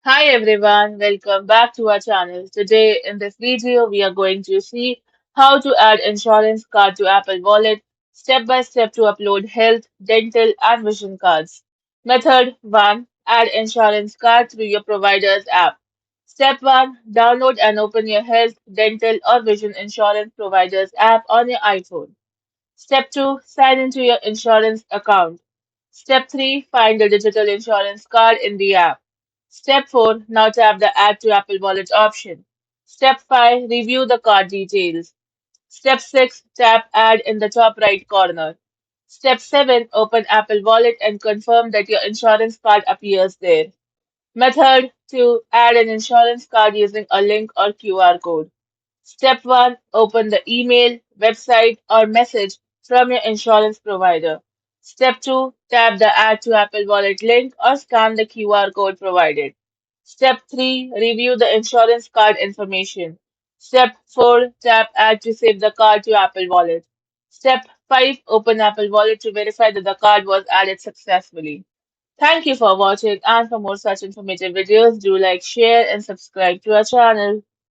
Hi everyone, welcome back to our channel. Today in this video we are going to see how to add insurance card to Apple Wallet step by step to upload health, dental and vision cards. Method 1. Add insurance card through your provider's app. Step 1. Download and open your health, dental or vision insurance provider's app on your iPhone. Step 2. Sign into your insurance account. Step 3. Find the digital insurance card in the app. Step 4. Now tap the Add to Apple Wallet option. Step 5. Review the card details. Step 6. Tap Add in the top right corner. Step 7. Open Apple Wallet and confirm that your insurance card appears there. Method 2. Add an insurance card using a link or QR code. Step 1. Open the email, website, or message from your insurance provider. Step 2. Tap the Add to Apple Wallet link or scan the QR code provided. Step 3. Review the insurance card information. Step 4. Tap Add to save the card to Apple Wallet. Step 5. Open Apple Wallet to verify that the card was added successfully. Thank you for watching, and for more such informative videos, do like, share, and subscribe to our channel.